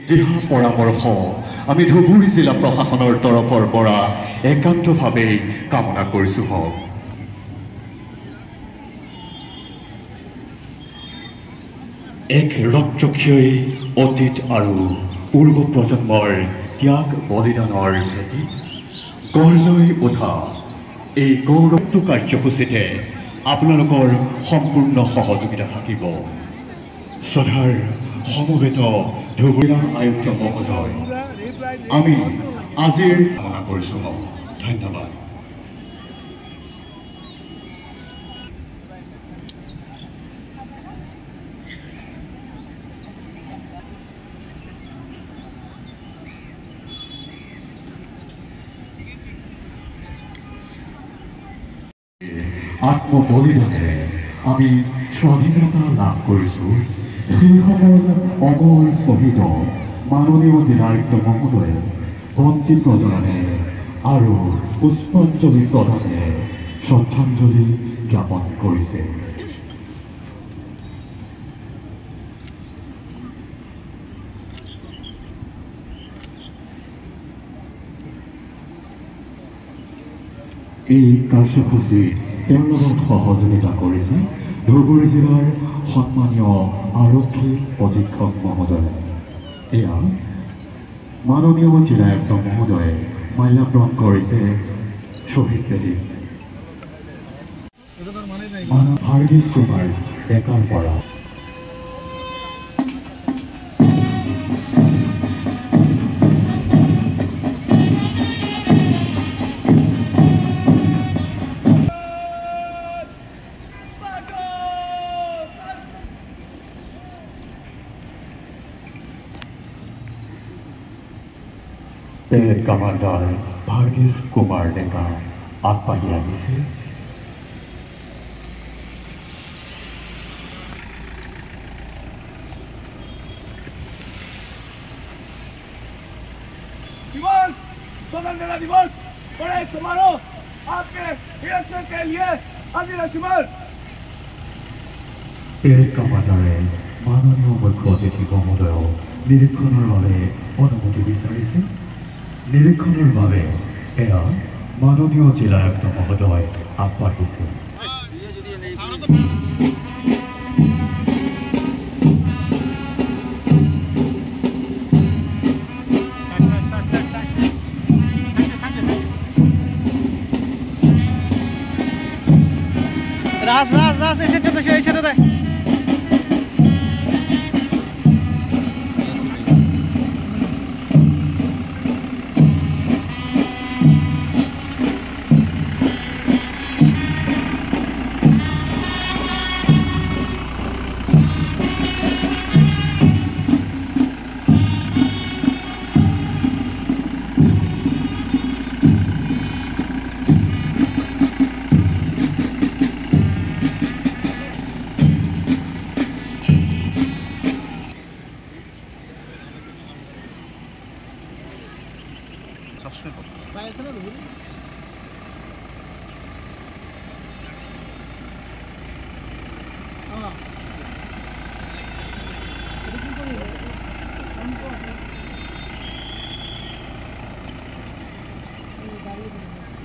দিহা পৰামৰ্শ আমি ধুবুৰী জিলা প্ৰশাসনৰ তৰফৰ পৰা একান্তভাৱে কামনা কৰিছোঁ হওক। এক ৰক্তক্ষয়ী অতীত আৰু পূৰ্ব প্ৰজন্মৰ ত্যাগ বলিদানৰ ভেটি গঢ় লৈ উঠা এই গৌৰৱটো কাৰ্যসূচীতে আপোনালোকৰ সম্পূৰ্ণ সহযোগিতা থাকিব। শ্ৰদ্ধাৰ সমবেত ধুবুৰী আয়ুক্ত মহোদয়, আমি আজিৰ কামনা কৰিছোঁ। ধন্যবাদ। আত্মবলিদানেৰে আমি স্বাধীনতা লাভ কৰিছোঁ। সেইসকল অমৰ শ্বহীদ মাননীয় জিলায়ুক্ত মহোদয়ে বন্তি প্ৰজ্বলনে আৰু পুষ্পাঞ্জলি প্ৰদানেৰে শ্ৰদ্ধাঞ্জলি জ্ঞাপন কৰিছে। এই কাৰ্যসূচীত তেওঁৰ লগত সহযোগিতা কৰিছে ধুবুৰী জিলাৰ সন্মানীয় আৰক্ষী অধীক্ষক মহোদয়। এয়া মাননীয় জিলায়ুক্ত মহোদয়ে মাল্যাৰ্পণ কৰিছে শ্বহীদ বেদীত। ভাৰ্গীছ কুমাৰ ডেকাৰ পৰা পেৰেড কমাণ্ডাৰ ভাৰ্গীছ কুমাৰ ডেকা আগবাঢ়ি আহিছে। स्वतंत्रता दिवस बड़े समारोह आपके निरीक्षण के लिए हाजिर है शिमल। পেৰেড কমাণ্ডাৰে মাননীয় মুখ্য অতিথি মহোদয়ক নিৰীক্ষণৰ বাবে অনুমতি বিচাৰিছে। নিৰীক্ষণৰ বাবে এয়া মাননীয় জিলায়ুক্ত মহোদয় আগবাঢ়িছে। ৰাস এই সেটাতে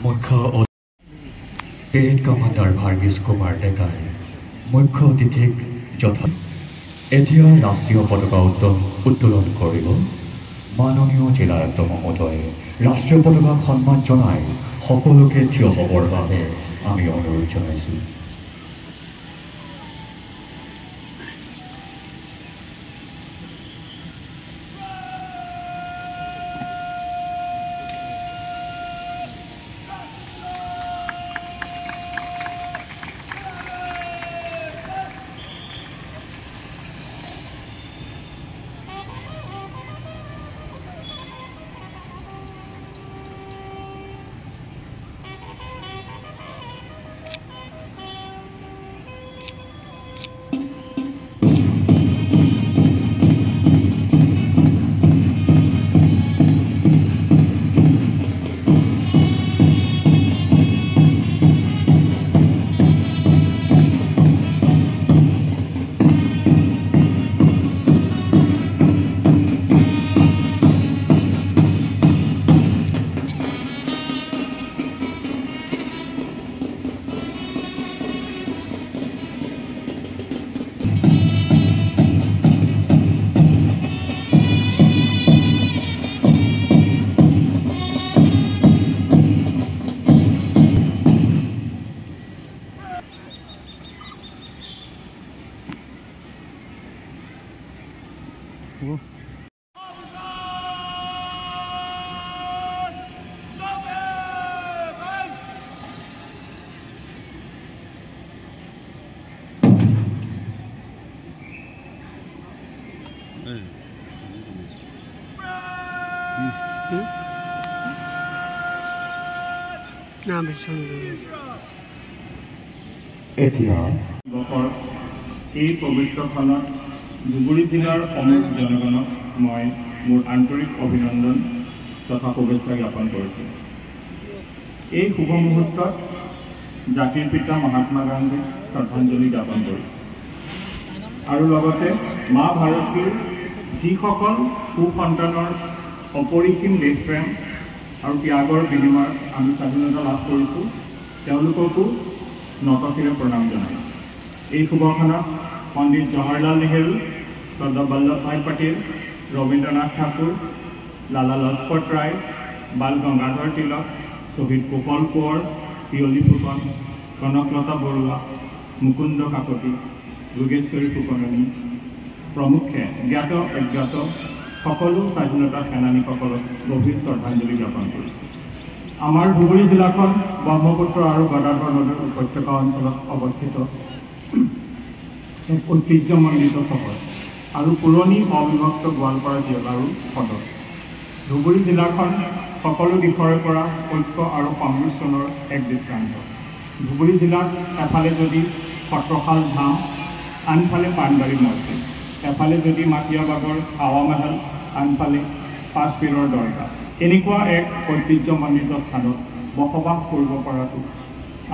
মুখ্য পেৰেড কমাণ্ডাৰ ভাৰ্গীছ কুমাৰ ডেকাই মুখ্য অতিথিক এতিয়া ৰাষ্ট্ৰীয় পতাকা উত্তোলন কৰিব। মাননীয় জিলায়ুক্ত মহোদয়ে ৰাষ্ট্ৰীয় পতাকাক সন্মান জনাই সকলোকে থিয় হ'বৰ বাবে আমি অনুৰোধ জনাইছোঁ। এতিয়া বছৰ এই পবিত্ৰখনত ধুবুৰী জিলাৰ সমগ্ৰ জনগণক মই মোৰ আন্তৰিক অভিনন্দন তথা শুভেচ্ছা জ্ঞাপন কৰিছোঁ। এই শুভ মুহূৰ্তত জাতিৰ পিতা মহাত্মা গান্ধীক শ্ৰদ্ধাঞ্জলি জ্ঞাপন কৰিছোঁ আৰু লগতে মা ভাৰতীৰ যিসকল সুসন্তানৰ অপৰিসীম দেশপ্ৰেম আৰু ত্যাগৰ বিনিময়ত আমি স্বাধীনতা লাভ কৰিছোঁ তেওঁলোককো নতশিৰে প্ৰণাম জনাইছোঁ। এই শুভখনত পণ্ডিত জৱাহৰলাল নেহৰু, চৰ্দাৰ বল্লভভাই পেটেল, ৰবীন্দ্ৰনাথ ঠাকুৰ, লালা লাজপত ৰায়, বাল গংগাধৰ তিলক, শ্বহীদ গোপাল কোঁৱৰ, পিয়লি ফুকন, কনকলতা বৰুৱা, মুকুন্দ কাকতি, যোগেশ্বৰী ফুকননী প্ৰমুখ্যে জ্ঞাত অজ্ঞাত সকলো স্বাধীনতা সেনানীসকলক গভীৰ শ্ৰদ্ধাঞ্জলি জ্ঞাপন কৰিছোঁ। আমাৰ ধুবুৰী জিলাখন ব্ৰহ্মপুত্ৰ আৰু গদাধৰ নদীৰ উপত্যকা অঞ্চলত অৱস্থিত এক ঐতিহ্যমণ্ডিত চহৰ আৰু পুৰণি অবিভক্ত গোৱালপাৰা জিলাৰো সদৰ। ধুবুৰী জিলাখন সকলো দিশৰে পৰা ঐক্য আৰু সংমিশ্ৰণৰ এক দৃষ্টান্ত। ধুবুৰী জিলাত এফালে যদি সত্ৰশাল ধাম, আনফালে পাণবাৰী মছজিদ, এফালে যদি মাটিয়াবাগৰ হাৱা মহল, আনফালে পাঁচপীৰৰ দৰগাহ, এনেকুৱা এক ঐতিহ্যমণ্ডিত স্থানত বসবাস কৰিব পৰাটো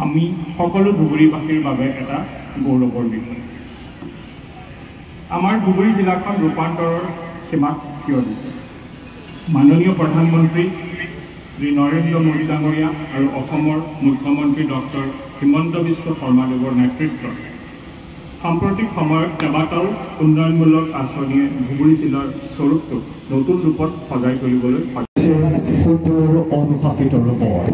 আমি সকলো ধুবুৰীবাসীৰ বাবে এটা গৌৰৱৰ বিষয়। আমাৰ ধুবুৰী জিলাখন ৰূপান্তৰৰ সীমাত থিয় দিছে। মাননীয় প্ৰধানমন্ত্ৰী শ্ৰী নৰেন্দ্ৰ মোদী ডাঙৰীয়া আৰু অসমৰ মুখ্যমন্ত্ৰী ডক্টৰ হিমন্ত বিশ্ব শৰ্মাদেৱৰ নেতৃত্বত সাম্প্ৰতিক সময়ত কেইবাটাও উন্নয়নমূলক আঁচনিয়ে ধুবুৰী জিলাৰ স্বৰূপটোক নতুন ৰূপত সজাই তুলিবলৈ সুন্দৰ অনুশাসিত ৰূপত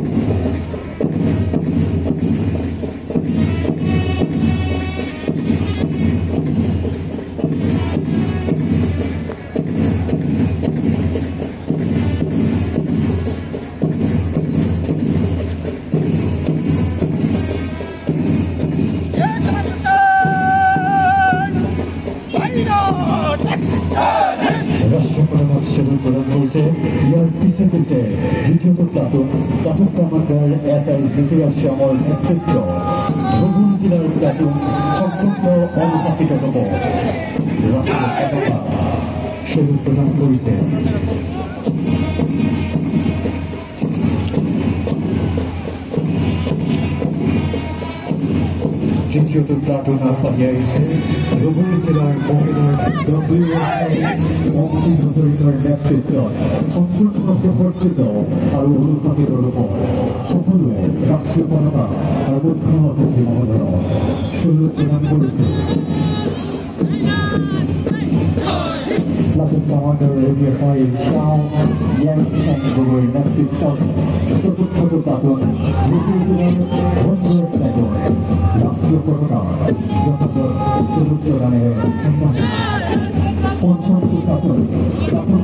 ৰাষ্ট্ৰপ্ৰধানক সেৱা প্ৰদান কৰিছে। ইয়াৰ পিছে পিছে দ্বিতীয়টো প্লাটুন কমাণ্ডাৰ SR জ্যোতিৰাজ শ্যামৰ নেতৃত্ব ধুবুৰী জিলাৰ প্লাটুন সম্পূৰ্ণ অনুশাসিত হ'ব। ৰাষ্ট্ৰীয় পতাকা সেৱা প্ৰদান কৰিছে। দ্বিতীয়টো প্লাটুন আগবাঢ়ি আহিছে। ধুবুৰী জিলাৰ মহিলাৰ মন্ত্ৰীৰ নেতৃত্বত সম্পূৰ্ণ সুসজ্জিত আৰু অনুশাসিত ৰূপত সকলোৱে ৰাষ্ট্ৰীয় পতাকা আৰু মুখ্য অতিথি মহোদয়ক সেৱা প্ৰদান কৰিছে। প্লাটুন কমাণ্ডাৰ APSI শ্যাম য়েংচেং গগৈৰ নেতৃত্বত চতুৰ্থটো প্লাটুন ধুবুৰী জিলাৰ ধনজয় প্লাটুন ৰাষ্ট্ৰীয় পতাকা যথাযথ সেৱা প্ৰদানেৰে পঞ্চমটো প্লাটুন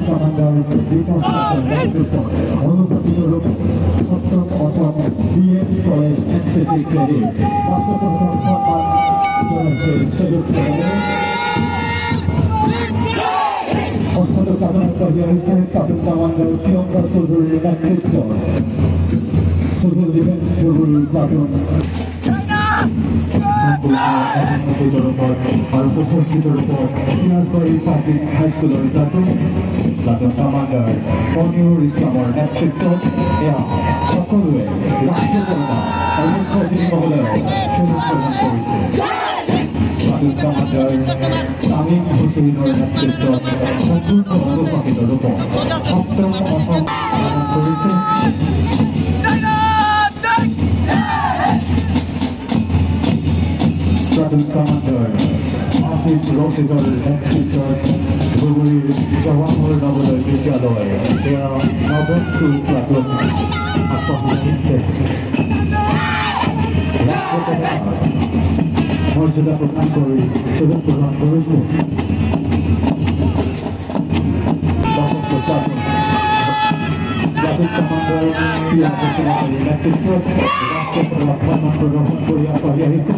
কমাণ্ডাৰ বিকাশ দাসৰ নেতৃত্বত অনুশাসিত ৰূপে সপ্তম Assam BM college NCC credit ৰাষ্ট্ৰপতিৰ সন্মান জনাইছে। সেৱা প্ৰদানেৰে ষষ্ঠটো প্লাটুন আগবাঢ়ি আহিছে। প্লাটুন কমাণ্ডাৰ প্ৰিয়ংকা চৌধুৰীৰ নেতৃত্বত চিভিল ডিফেন্স ধুবুৰী প্লাটুন আৰু সুসজ্জিতৰ ওপৰত পিয়াজবাৰী পাব্লিক হাইস্কুলৰ প্লাটুন কমাণ্ডাৰ পনিউৰ ইছলামৰ নেতৃত্বত এয়া সকলোৱে ৰাষ্ট্ৰীয় পতাকা আৰু মুখ্য অতিথি মহোদয়ক সেৱা প্ৰদান কৰিছে। প্লাটুন কমাণ্ডাৰ তামিম হুছেইনৰ নেতৃত্বত সম্পূৰ্ণ অনুশাসিত ৰূপত সপ্তম অসম পালন কৰিছে। প্লাটুন কমাণ্ডাৰ আফিফ ৰছিদৰ নেতৃত্বত ধুবুৰীৰ জৱাহৰ নৱোদয় বিদ্যালয় এয়া নৱমটো প্লাটুন আগবাঢ়ি আহিছে। ৰাষ্ট্ৰপতাক মৰ্যাদা প্ৰদান কৰি সেৱা প্ৰদান কৰিছে। প্লাটুন কমাণ্ডাৰ পিয়া বসুমতাৰীৰ নেতৃত্বত ৰাষ্ট্ৰপতাক সন্মান প্ৰদৰ্শন কৰি আগবাঢ়ি আহিছে।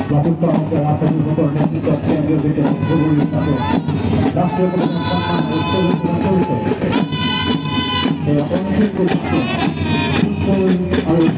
জাতিত্ব অংশেৰ ৰাজনৈতিক নেতৃত্ব কেন্দ্ৰীয় থেকে ধুবুৰিৰ সাথে ৰাষ্ট্ৰীয় কমিশন সম্মান উৎসৰ্গ কৰেছে এই অনেক আৰ